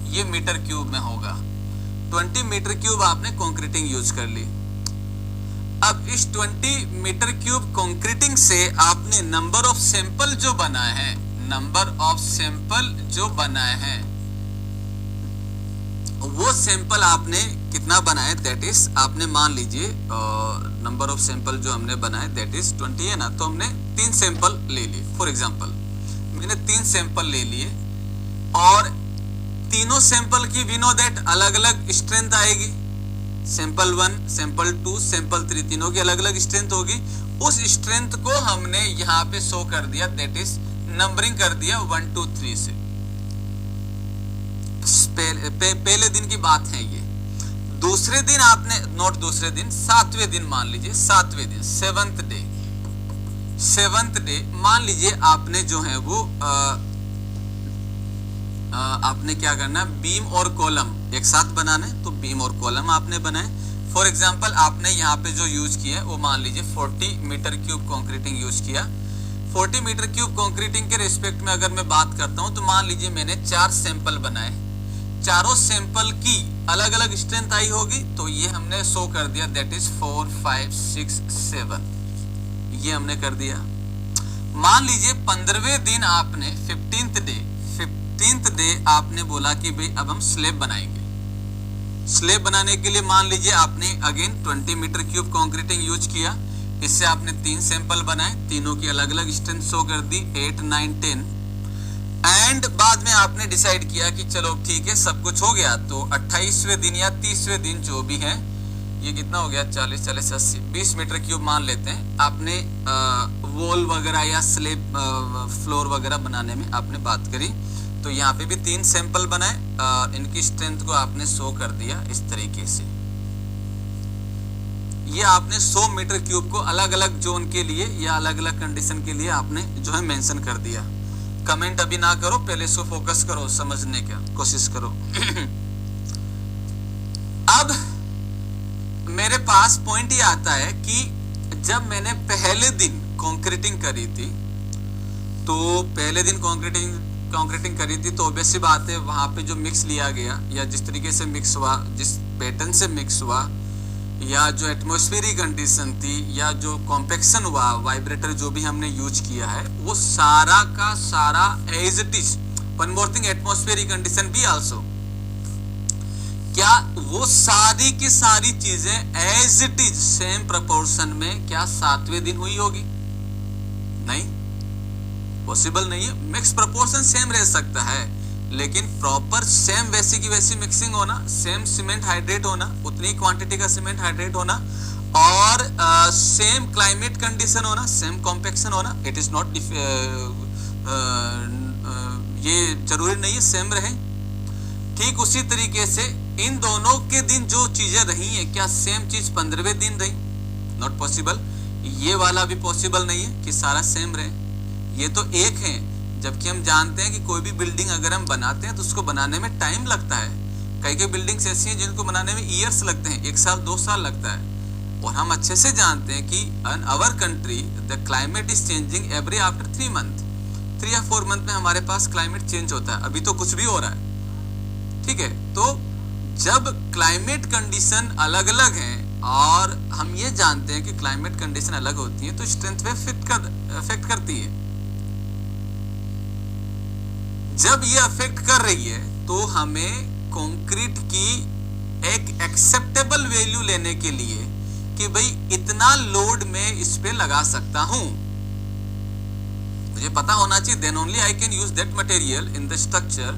ये मीटर क्यूब में होगा, 20 मीटर क्यूब आपने कंक्रीटिंग यूज कर ली। अब इस 20 मीटर क्यूब कंक्रीटिंग से आपने नंबर ऑफ सैंपल जो बनाए हैं, नंबर ऑफ सैंपल जो बनाए हैं, वो सैंपल आपने कितना बनाए, दैट इज आपने मान लीजिए नंबर ऑफ सैंपल जो हमने बनाए दैट इज 20 है ना, तो हमने 3 सैंपल ले लिए। फॉर एग्जांपल मैंने 3 सैंपल ले लिए, और तीनों सैंपल की वी नो दैट अलग अलग स्ट्रेंथ आएगी। सैंपल 1, सैंपल 2, सैंपल 3, तीनों की अलग अलग स्ट्रेंथ होगी। उस स्ट्रेंथ को हमने यहाँ पे शो कर दिया, दैट इज नंबरिंग कर दिया 1 2 3 से। पहले दिन की बात है ये। दूसरे दिन आपने, नोट दूसरे दिन, 7वें दिन मान लीजिए, 7वें दिन, 7th डे मान लीजिए आपने जो है वो आपने क्या करना, बीम और कॉलम एक साथ बनाना है, तो बीम और कॉलम आपने बनाए। फॉर एग्जांपल आपने यहाँ पे जो यूज किया है वो मान लीजिए 40 मीटर क्यूब कंक्रीटिंग यूज किया। 40 मीटर क्यूब कंक्रीटिंग के रिस्पेक्ट में अगर मैं बात करता हूँ, तो मान लीजिए मैंने 4 सैंपल बनाए, चारों सैंपल की अलग अलग स्ट्रेंथ आई होगी, तो ये हमने शो कर दिया, दैट इज 4 5 6 7, ये हमने कर दिया। मान लीजिए 15वें दिन आपने 15th डे आपने बोला कि भाई अब हम स्लैब बनाएंगे। स्लैब बनाने के लिए मान लीजिए आपने again 20 metre cube concreting use किया, इससे आपने 3 सैंपल बनाए, तीनों की अलग अलग स्ट्रेंथ शो कर दी 8 9 10, एंड बाद में आपने डिसाइड किया कि चलो ठीक है सब कुछ हो गया, तो 28वें दिन या 30वें दिन जो भी है, ये कितना हो गया 40 40 80 20 मीटर क्यूब मान लेते हैं, आपने वॉल वगैरह या स्लैब फ्लोर वगैरह बनाने में आपने बात करी। तो यहाँ पे भी 3 सैंपल बनाए, इनकी स्ट्रेंथ को आपने शो कर दिया इस तरीके से। ये आपने 100 मीटर क्यूब को अलग अलग जोन के लिए या अलग अलग कंडीशन के लिए आपने जो है मेंशन कर दिया। कमेंट अभी ना करो, पहले इसको फोकस करो, समझने का कोशिश करो। अब मेरे पास पॉइंट ये आता है कि जब मैंने पहले दिन कंक्रीटिंग करी थी, तो पहले दिन कंक्रीटिंग करी थी, तो ऑब्वियस सी बात है वहां पे जो मिक्स लिया गया या जिस तरीके से मिक्स हुआ, जिस पैटर्न से मिक्स हुआ, या जो एटमॉस्फेरिक कंडीशन थी, या जो कॉम्पैक्शन हुआ, वाइब्रेटर जो भी हमने यूज किया है, वो सारा का सारा as it is. One more thing, atmospheric condition भी आल्सो, क्या वो सारी की सारी चीजें as it is same proportion में क्या 7वें दिन हुई होगी? नहीं, पॉसिबल नहीं है। मिक्स प्रोपोर्शन सेम रह सकता है, लेकिन प्रॉपर सेम वैसी की वैसी मिक्सिंग होना, सेम सीमेंट हाइड्रेट होना, उतनी क्वांटिटी का सीमेंट हाइड्रेट होना, और सेम क्लाइमेट कंडीशन होना, सेम कॉम्पैक्शन होना, इट इज नॉट, ये जरूरी नहीं है सेम रहे। ठीक उसी तरीके से इन दोनों के दिन जो चीजें रही हैं, क्या सेम चीज 15वें दिन रही? Not possible. ये वाला भी पॉसिबल नहीं है कि सारा सेम रहे। ये तो एक है, जबकि हम जानते हैं कि कोई भी बिल्डिंग अगर हम बनाते हैं तो उसको बनाने में टाइम लगता है। कई कई बिल्डिंग्स ऐसी हैं जिनको बनाने में ईयर्स लगते हैं, 1 साल 2 साल लगता है। और हम अच्छे से जानते हैं कि in our country the climate is changing every after 3 month. 3 या 4 मंथ में हमारे पास क्लाइमेट चेंज होता है। अभी तो कुछ भी हो रहा है, ठीक है। तो जब क्लाइमेट कंडीशन अलग अलग हैं और हम ये जानते हैं कि क्लाइमेट कंडीशन अलग होती है तो स्ट्रेंथ पे अफेक्ट करती है। जब ये अफेक्ट कर रही है तो हमें कंक्रीट की एक एक्सेप्टेबल वैल्यू लेने के लिए कि भाई इतना लोड मैं इस पे लगा सकता हूं, मुझे पता होना चाहिए, then only I can use that material in the structure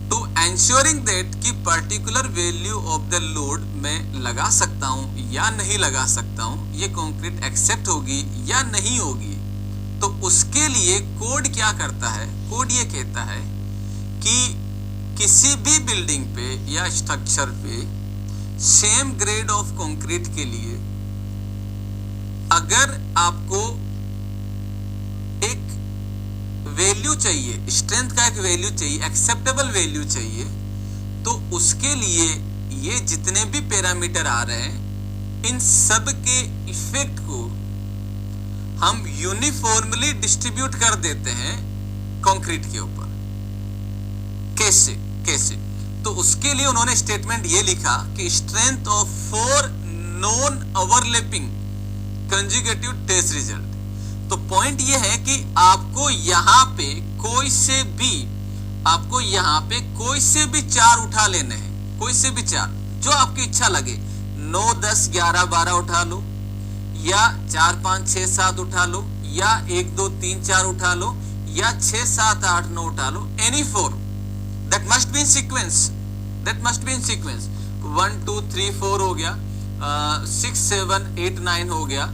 to ensuring that कि particular value of the load मैं लगा सकता हूं या नहीं लगा सकता हूं, ये कंक्रीट एक्सेप्ट होगी या नहीं होगी। तो उसके लिए कोड क्या करता है? कोड ये कहता है कि किसी भी बिल्डिंग पे या स्ट्रक्चर पे सेम ग्रेड ऑफ कंक्रीट के लिए अगर आपको एक वैल्यू चाहिए, स्ट्रेंथ का एक वैल्यू चाहिए, एक्सेप्टेबल वैल्यू चाहिए, तो उसके लिए ये जितने भी पैरामीटर आ रहे हैं इन सब के इफेक्ट को हम यूनिफॉर्मली डिस्ट्रीब्यूट कर देते हैं कंक्रीट के ऊपर। कैसे? तो उसके लिए उन्होंने स्टेटमेंट ये लिखा कि strength of 4 non overlapping conjugative test result. तो पॉइंट ये है कि आपको यहाँ पे कोई से भी 4 उठा लेने हैं, कोई से भी 4 जो आपकी इच्छा लगे, 9 10 11 12 उठा लो, या 4 5 6 7 उठा लो, या 1 2 3 4 उठा लो, या 6 7 8 9 उठा लो, any 4 that must be in sequence, 1 2 3 4 हो गया, 6 7 8 9 हो गया,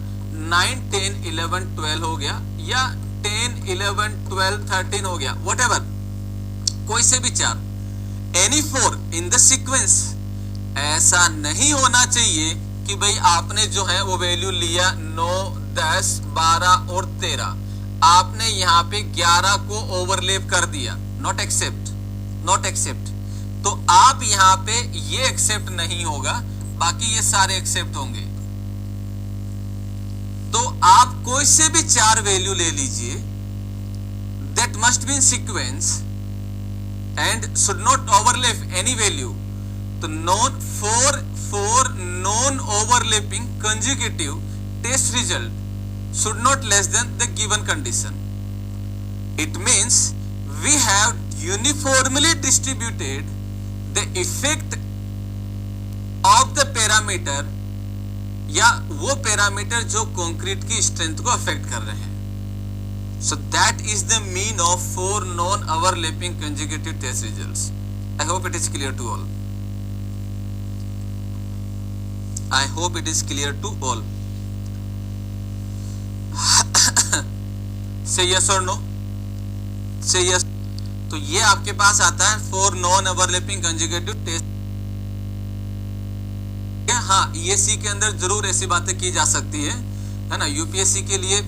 9 10 11 12 हो गया, या 10 11 12 13 हो गया, whatever, कोई से भी 4, any 4 in the sequence। ऐसा नहीं होना चाहिए कि भाई आपने जो है वो वैल्यू लिया 9 10 12 और 13, आपने यहाँ पे 11 को ओवरलैप कर दिया, नॉट एक्सेप्ट। तो आप यहाँ पे ये एक्सेप्ट नहीं होगा, बाकी ये सारे एक्सेप्ट होंगे। तो आप कोई से भी 4 वैल्यू ले लीजिए, that must be in sequence and should not overlap any value. तो non 4 non overlapping conjugative test result should not less than the given condition. It means we have uniformly distributed the effect of the parameter या वो parameter जो concrete की strength को affect कर रहे हैं। so that is the mean of 4 non overlapping consecutive test results. I hope it is clear to all. say yes or no, say yes। तो ये आपके पास आता है 4 नॉन ओवरलैपिंग कंजुगेटिव टेस्ट। हाँ, ईएससी के अंदर जरूर ऐसी बातें की जा सकती है ना, यूपीएससी के लिए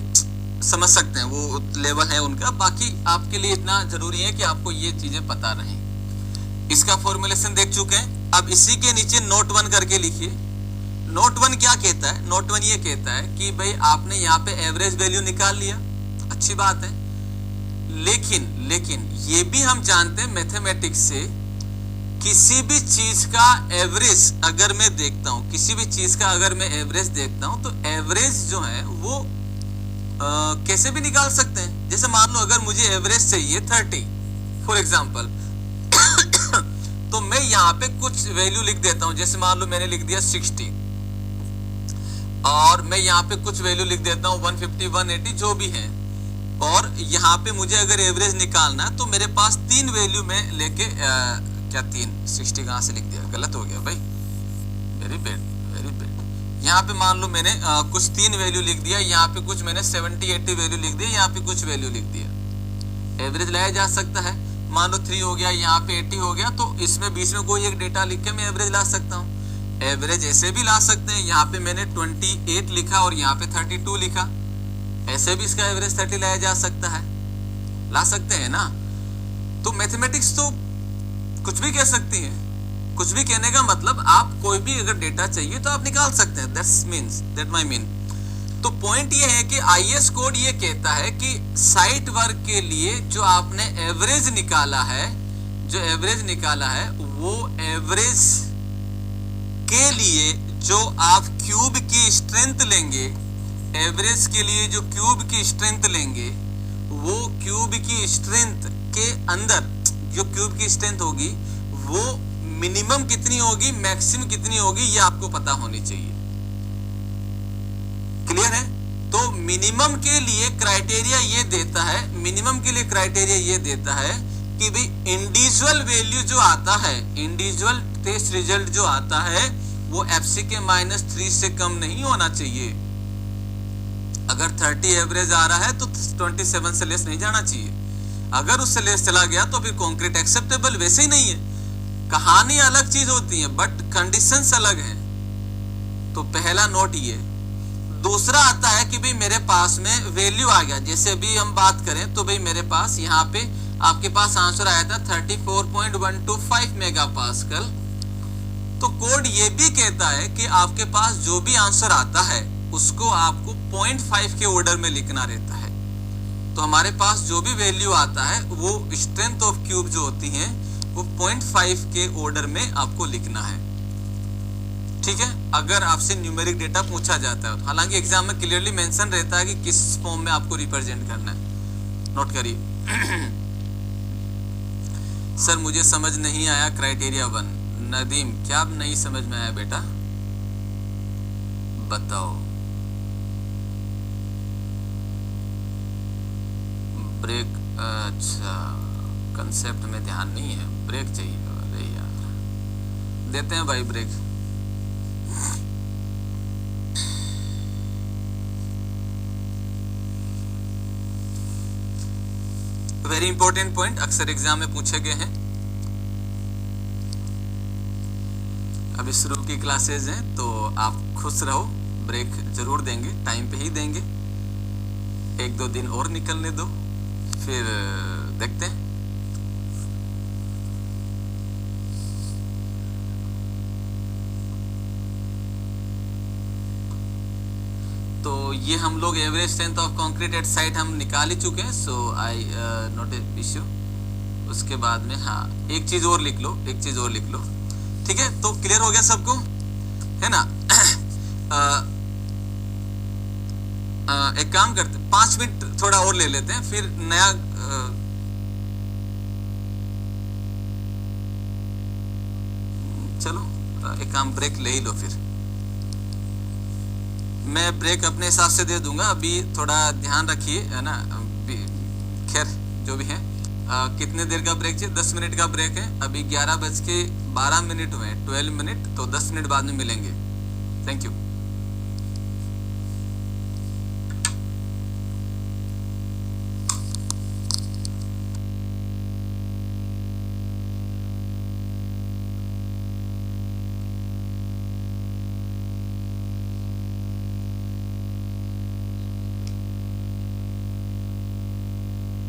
समझ सकते हैं, वो लेवल है उनका। बाकी आपके लिए इतना जरूरी है कि आपको ये चीजें पता रहें। इसका फॉर्मुलेशन देख चुके हैं। अब इसी के नीचे नोट 1 करके लिखिए। नोट 1 क्या कहता है? नोट 1 ये कहता है कि भाई आपने यहाँ पे एवरेज वैल्यू निकाल लिया, अच्छी बात है, लेकिन ये भी हम जानते हैं मैथमेटिक्स से, किसी भी चीज का एवरेज अगर मैं देखता हूं, तो एवरेज जो है वो कैसे भी निकाल सकते हैं। जैसे मान लो अगर मुझे एवरेज चाहिए 30 फॉर एग्जांपल तो मैं यहाँ पे कुछ वैल्यू लिख देता हूं। जैसे मान लो मैंने लिख दिया 60 और मैं यहाँ पे कुछ वैल्यू लिख देता हूँ 150 180 जो भी है, और यहाँ पे मुझे अगर एवरेज निकालना है तो मेरे पास 3 वैल्यू में लेके क्या 60 कहाँ से लिख दिया, गलत हो गया भाई, वेरी बैड। यहाँ पे मान लो मैंने कुछ 3 वैल्यू लिख दिया, यहाँ पे कुछ मैंने 70 80 वैल्यू लिख दिया, यहाँ पे कुछ वैल्यू लिख दिया। एवरेज लाया जा सकता है। मान लो 3 हो गया, यहाँ पे 80 हो गया, तो इसमें बीच में कोई एक डेटा लिख के मैं एवरेज ला सकता हूँ। एवरेज ऐसे भी ला सकते हैं, यहाँ पे मैंने 28 लिखा और यहाँ पे 32 लिखा, ऐसे भी इसका एवरेज 30 लाया जा सकता है, ला सकते हैं ना। तो मैथमेटिक्स तो कुछ भी कह सकती है। कुछ भी कहने का मतलब आप कोई भी अगर डेटा चाहिए तो आप निकाल सकते हैं, दैट माय मीन। तो पॉइंट ये है कि आईएस कोड ये कहता है कि साइट वर्क के लिए जो आपने एवरेज निकाला है, वो एवरेज के लिए जो आप क्यूब की स्ट्रेंथ लेंगे, एवरेज के लिए जो क्यूब की स्ट्रेंथ लेंगे, वो क्यूब की स्ट्रेंथ के अंदर जो क्यूब की स्ट्रेंथ होगी वो मिनिमम कितनी होगी, मैक्सिमम कितनी होगी, ये आपको पता होनी चाहिए। क्लियर है? तो मिनिमम के लिए क्राइटेरिया ये देता है, कि भाई इंडिविजुअल वैल्यू जो आता है, इंडिविजुअल टेस्ट रिजल्ट जो आता है, वो FCK -3 से कम नहीं होना चाहिए। अगर 30 एवरेज आ रहा है तो 27 से लेस नहीं जाना चाहिए। अगर उससे लेस चला गया तो फिर कॉन्क्रीट एक्सेप्टेबल वैसे ही नहीं है। कहानी अलग चीज होती है बट कंडीशंस अलग हैं। तो पहला नोट ये। दूसरा आता है कि भाई मेरे पास में वैल्यू आ गया, जैसे अभी हम बात करें तो भाई मेरे पास यहाँ पे आपके पास आंसर आया था 34.125 मेगापास्कल। तो कोड ये भी कहता है कि आपके पास जो भी आंसर आता है उसको आपको 0.5 के ऑर्डर में लिखना रहता है। तो हमारे पास जो भी वैल्यू आता है वो स्ट्रेंथ ऑफ क्यूब जो होती है वो 0.5 के ऑर्डर में आपको लिखना है। ठीक है, अगर आपसे न्यूमेरिक डेटा पूछा जाता है, हालांकि एग्जाम में क्लियरली मेंशन रहता है कि किस फॉर्म में आपको रिप्रेजेंट करना है। नोट करिए। सर मुझे समझ नहीं आया क्राइटेरिया 1। नदीम, क्या नहीं समझ में आया बेटा, बताओ। ब्रेक, अच्छा कंसेप्ट में ध्यान नहीं है, ब्रेक चाहिए। अरे यार, देते हैं भाई ब्रेक। वेरी इंपॉर्टेंट पॉइंट, अक्सर एग्जाम में पूछे गए हैं। अभी शुरू की क्लासेस हैं तो आप खुश रहो, ब्रेक जरूर देंगे, टाइम पे ही देंगे। 1-2 दिन और निकलने दो, फिर देखते हैं। तो ये हम लोग average strength of concrete at site हम निकाल ही चुके हैं। सो आई नॉट ए इश्यू। उसके बाद में हाँ एक चीज और लिख लो, ठीक है। तो क्लियर हो गया सबको, है ना। एक काम करते, 5 मिनट थोड़ा और ले लेते हैं, फिर नया चलो एक काम ब्रेक ले ही लो। फिर मैं ब्रेक अपने हिसाब से दे दूंगा, अभी थोड़ा ध्यान रखिए, है ना। खैर जो भी है, कितने देर का ब्रेक चाहिए? 10 मिनट का ब्रेक है। अभी 11:12 हुए, 12 मिनट, तो 10 मिनट बाद में मिलेंगे। Thank you.